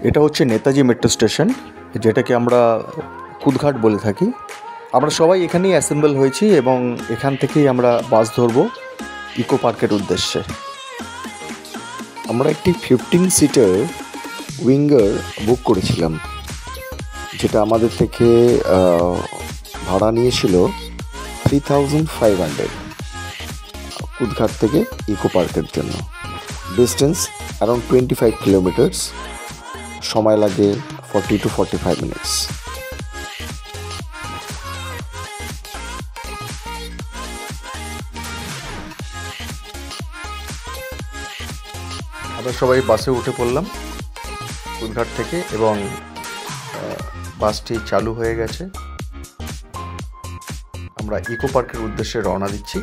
এটা হচ্ছে Netaji metro station, যেটাকে আমরা কুদঘাট বলে থাকি। আমরা সবাই এখানেই অ্যাসেম্বল হয়েছি এবং এখান থেকেই আমরা বাস ধরবো ইকো পার্কের উদ্দেশ্যে। আমরা একটি 15 সিটার উইঙ্গার বুক করেছিলাম, যেটা আমাদের থেকে ভাড়া নিয়েছিল 3500 কুদঘাট থেকে ইকো পার্কের জন্য। ডিস্টেন্স অ্যারাউন্ড 25 কিলোমিটার্স, সময় লাগে 40 to 45 মিনিটস। আমরা সবাই বাসে উঠে পড়লাম কুদঘাট থেকে এবং বাসটি চালু হয়ে গেছে। আমরা ইকো পার্কের উদ্দেশ্যে রওনা দিচ্ছি।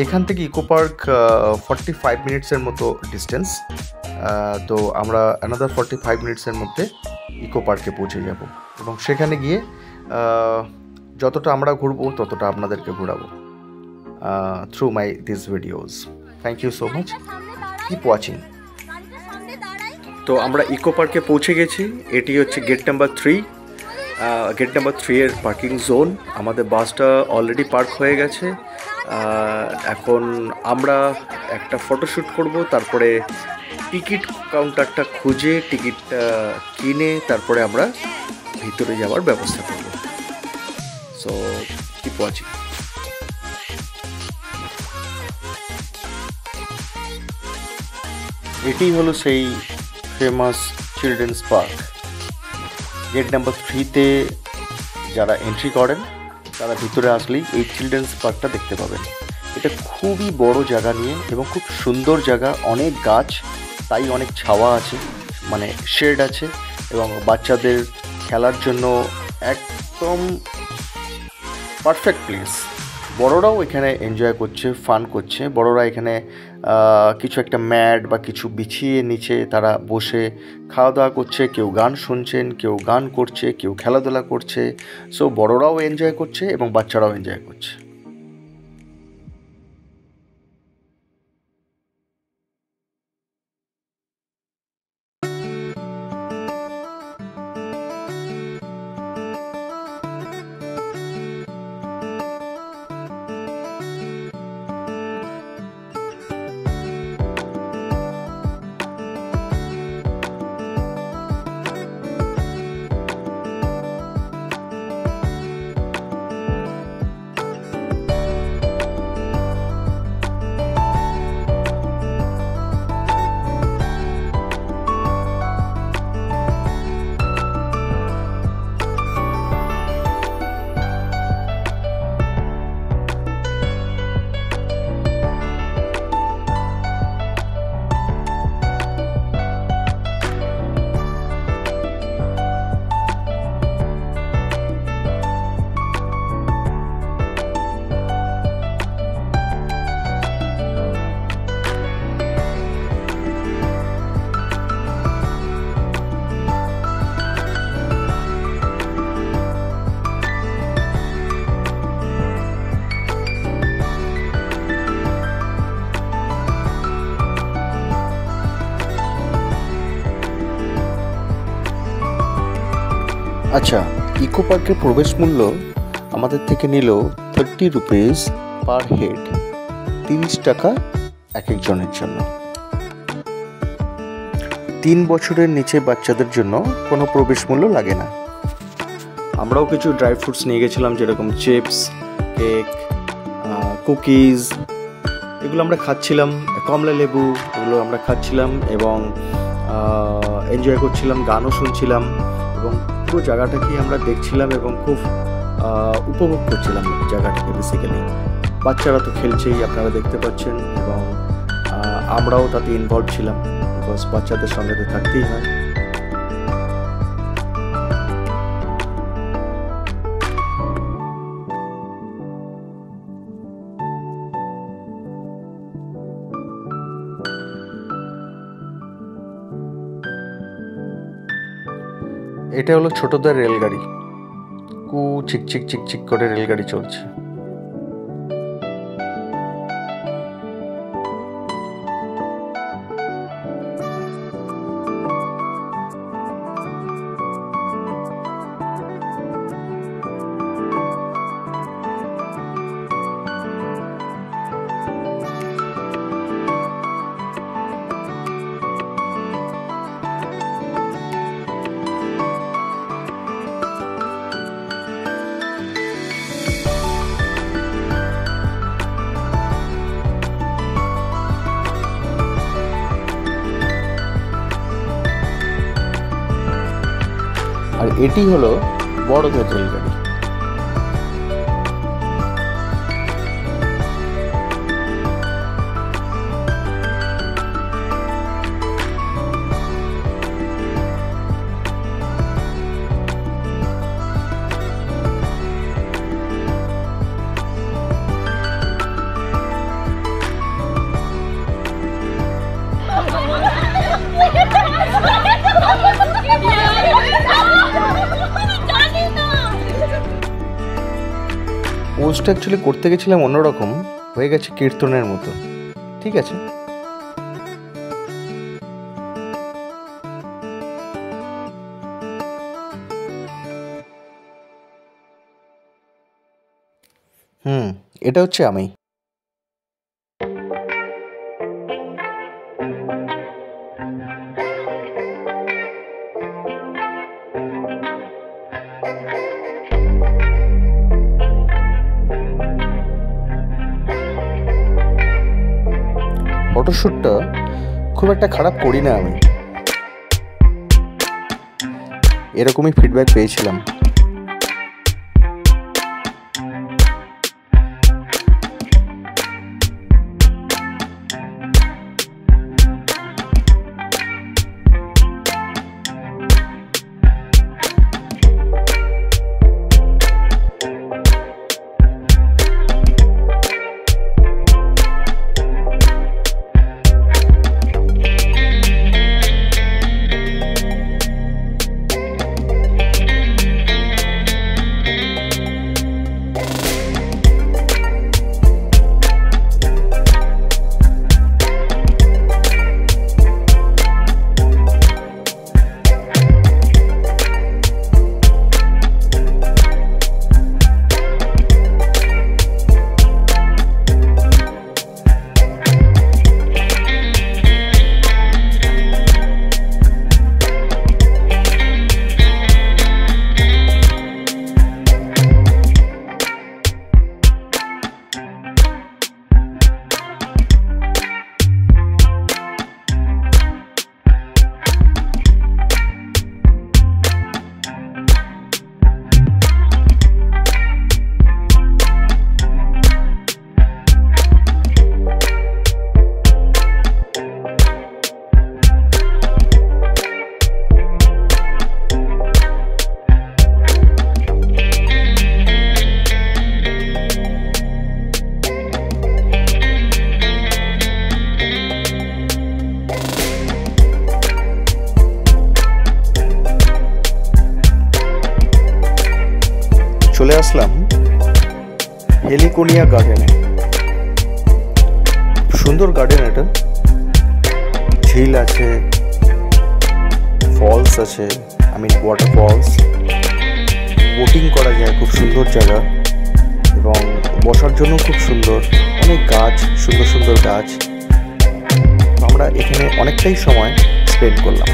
এখান থেকে ইকো পার্ক 45 মিনিটসের মতো ডিস্টেন্স। তো আমরা অ্যানাদার 45 মিনিটসের মধ্যে ইকো পার্কে পৌঁছে যাব এবং সেখানে গিয়ে যতটা আমরা ঘুরবো ততটা আপনাদেরকে ঘোরাবো through my this videos. Thank you so much, keep watching. তো আমরা ইকো পার্কে পৌঁছে গেছি। এটি হচ্ছে গেট নাম্বার 3। গেট নাম্বার 3 এর পার্কিং জোন। আমাদের বাসটা অলরেডি পার্ক হয়ে গেছে। এখন আমরা একটা ফটোশ্যুট করব, তারপরে টিকিট কাউন্টারটা খুঁজে টিকিটটা কিনে তারপরে আমরা ভিতরে যাওয়ার ব্যবস্থা করব। So keep watching. এটি হলো সেই famous children's park. Gate number 3-তে যারা এন্ট্রি করেন তারা ভিতরে আসলেই এই চিলড্রেন্স পার্কটা দেখতে পাবেন। এটা খুবই বড় জায়গা নিয়ে এবং খুব সুন্দর জায়গা, অনেক গাছ, তাই অনেক ছাওয়া আছে, মানে শেড আছে এবং বাচ্চাদের খেলার জন্য একদম পারফেক্ট প্লেস। বড়রাও এখানে এনজয় করছে, ফান করছে। বড়রা এখানে কিছু একটা ম্যাট বা কিছু বিছিয়ে নিচে তারা বসে খাওয়া দাওয়া করছে, কেউ গান শুনছেন, কেউ গান করছে, কেউ খেলাধুলা করছে। সো বড়রাও এনজয় করছে এবং বাচ্চারাও এনজয় করছে। আচ্ছা, ইকো পার্কের প্রবেশ মূল্য আমাদের থেকে নিল 30 রুপিস পার হেড, 30 টাকা এক একজনের জন্য। 3 বছরের নিচে বাচ্চাদের জন্য কোনো প্রবেশ মূল্য লাগে না। আমরাও কিছু ড্রাই ফ্রুটস নিয়ে গেছিলাম, যেরকম চিপস, কেক, কুকিজ, এগুলো আমরা খাচ্ছিলাম। কমলা লেবু, এগুলো আমরা খাচ্ছিলাম এবং এনজয় করছিলাম, গানও শুনছিলাম এবং পুরো জায়গাটাকেই আমরা দেখছিলাম এবং খুব উপভোগ করছিলাম জায়গাটাকে বেসিক্যালি। বাচ্চারা তো খেলছেই, আপনারা দেখতে পাচ্ছেন, এবং আমরাও তাতে ইনভলভ ছিলাম, বিকজ বাচ্চাদের সঙ্গে তো থাকতেই হয়। এটা হলো ছোটদের রেলগাড়ি, চিকচিক চিকচিক করে রেলগাড়ি চলছে। এটি হলো বড়দের রেলগাড়ি। পোস্ট অ্যাকচুয়ালি করতে গেছিলাম অন্যরকম, হয়ে গেছে কীর্তনের মতো। ঠিক আছে, এটা হচ্ছে আমি। ফটোশ্যুটটা খুব একটা খারাপ করি না আমি, এরকমই ফিডব্যাক পেয়েছিলাম। চলে আসলাম হেলিকোনিয়া গার্ডেনে। সুন্দর গার্ডেন এটা, ঝিল আছে, ফলস আছে, ওয়াটার ফলস, বোটিং করা যায়, খুব সুন্দর জায়গা এবং বসার জন্য খুব সুন্দর, অনেক গাছ, সুন্দর সুন্দর গাছ। আমরা এখানে অনেকটাই সময় স্পেন্ড করলাম।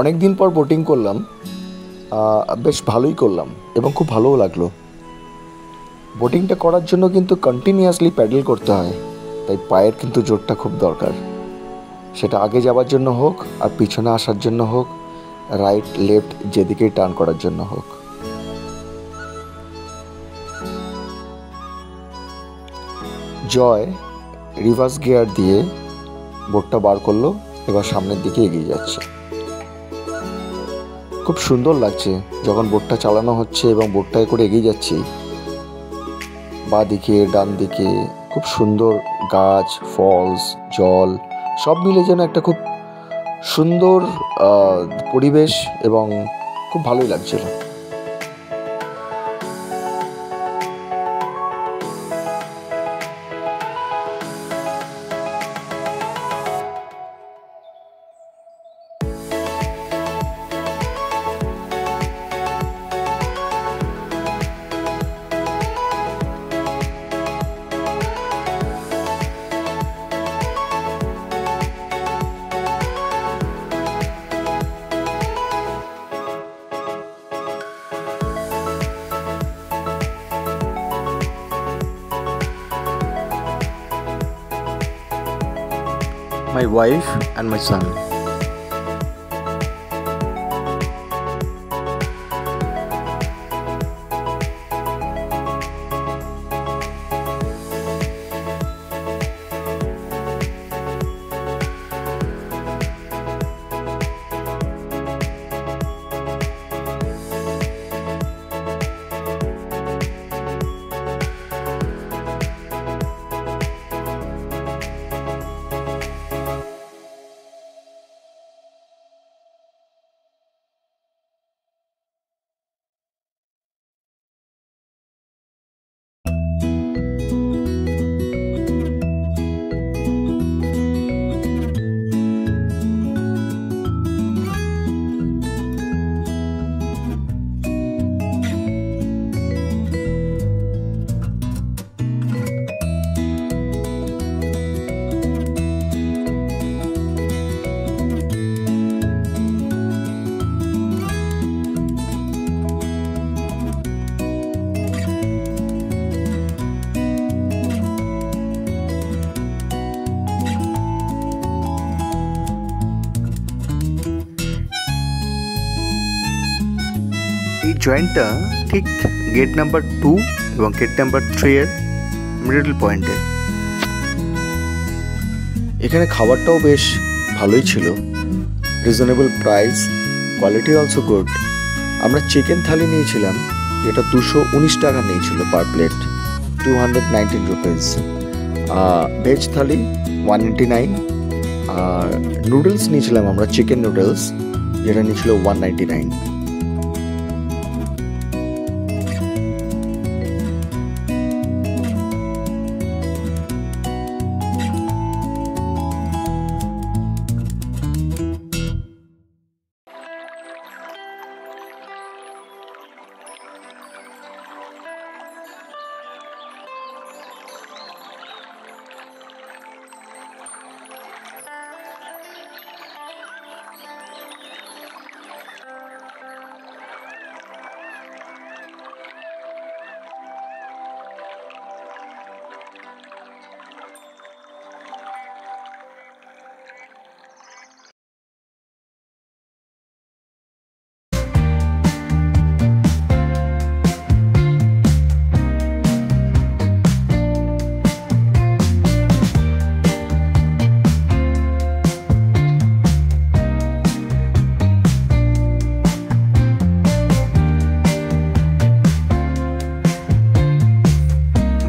অনেক দিন পর বোটিং করলাম, বেশ ভালোই করলাম এবং খুব ভালোও লাগলো। বোটিংটা করার জন্য কিন্তু কন্টিনিউয়াসলি প্যাডেল করতে হয়, তাই পায়ের কিন্তু জোরটা খুব দরকার। সেটা আগে যাওয়ার জন্য হোক আর পিছনে আসার জন্য হোক, রাইট লেফট যেদিকেই টার্ন করার জন্য হোক। জয় রিভার্স গিয়ার দিয়ে বোটটা বার করলো, এবার সামনের দিকে এগিয়ে যাচ্ছে। খুব সুন্দর লাগছে যখন বোটটা চালানো হচ্ছে এবং বোটটায় করে এগিয়ে যাচ্ছি। বাঁ দিকে ডান দিকে খুব সুন্দর গাছ, ফলস, জল সব মিলে যেন একটা খুব সুন্দর পরিবেশ এবং খুব ভালোই লাগছিল। My wife and my son. এই জয়েন্টটা ঠিক গেট নাম্বার 2 এবং গেট নাম্বার 3 এর মিডল পয়েন্টে। এখানে খাবারটাও বেশ ভালোই ছিল, reasonable price, quality also good. আমরা চিকেন থালি নিয়েছিলাম, যেটা 219 টাকা নিয়েছিল পার প্লেট, 219 রুপিস। ভেজ থালি 199, আর নুডলস নিয়েছিলাম আমরা, চিকেন নুডলস, যেটা নিয়েছিল 199।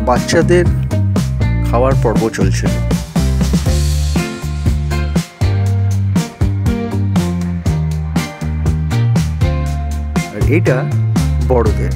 বাচ্চাদের খাওয়ার পর্ব চলছিল। আর এটা বড়দের।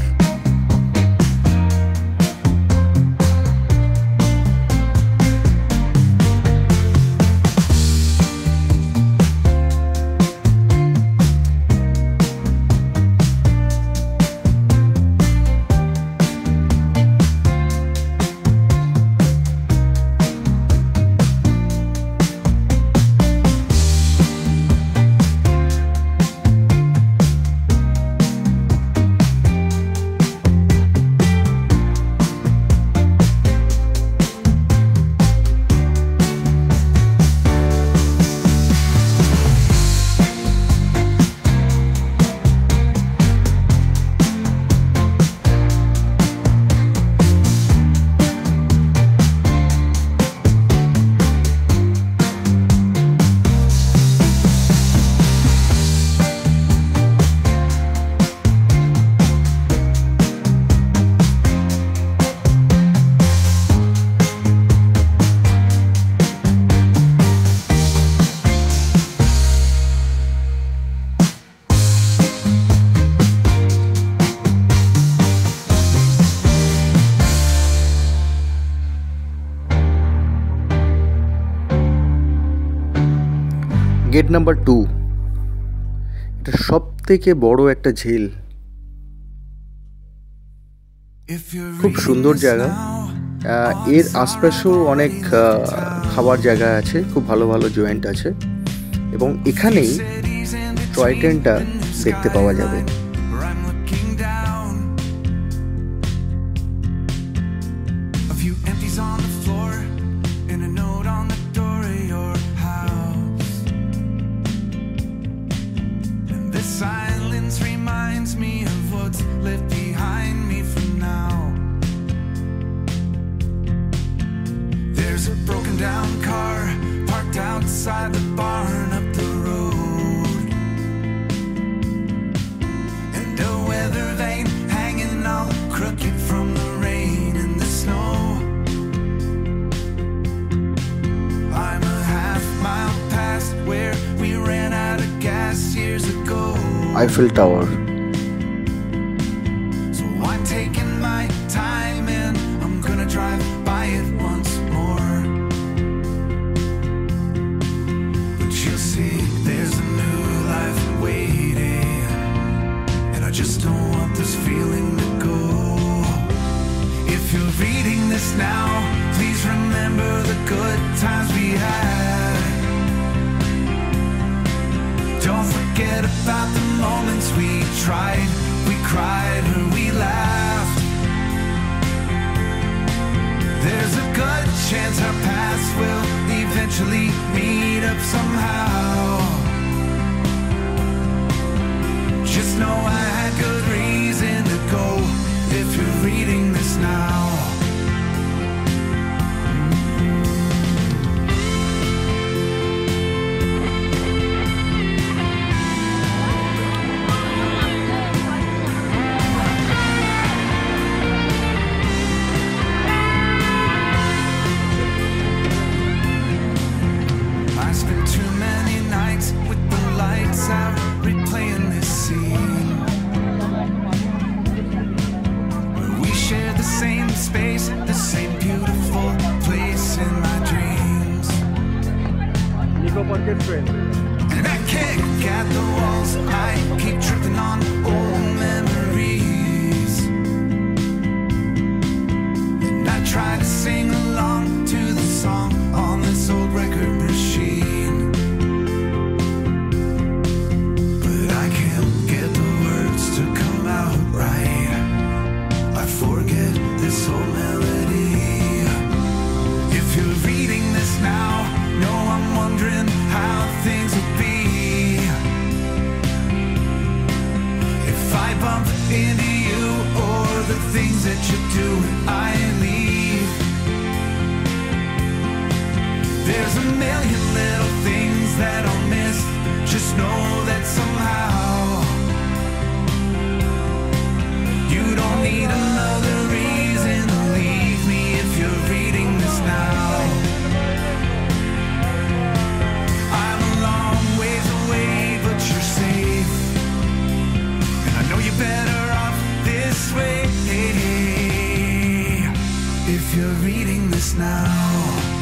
নাম্বার 2, এটা সব থেকে বড় একটা ঝিল, খুব সুন্দর জায়গা। এর আশপাশেও অনেক খাবার জায়গা আছে, খুব ভালো ভালো জয়েন্ট আছে, এবং এখানেই টয় ট্রেনটা দেখতে পাওয়া যাবে। Silence reminds me of what's left behind me for now. There's a broken down car parked outside the barn up the road, and a weather vane hanging all crooked from the rain and the snow. I'm a half mile past where we ran out of gas years ago. Eiffel Tower. So I'm taking my time and I'm gonna drive by it once more. But you'll see there's a new life waiting, and I just don't want this feeling to go. If you're reading this now, please remember the good times we had. Don't forget about the moments we tried, we cried, or we laughed. There's a good chance our paths will eventually meet up somehow. Just know I had good reason to go if you're reading this now. Replaying this scene, we share the same space, the same beautiful place in my dreams. And I kick at the walls, I keep tripping on old memories, and I try to sing along to the song on this old record machine. Into you or the things that you do when I leave. There's a million little things that I'll miss. Just know that somehow you don't need another reason to leave me if you're reading this now. I'm a long ways away, but you're safe, and I know you better this way if you're reading this now.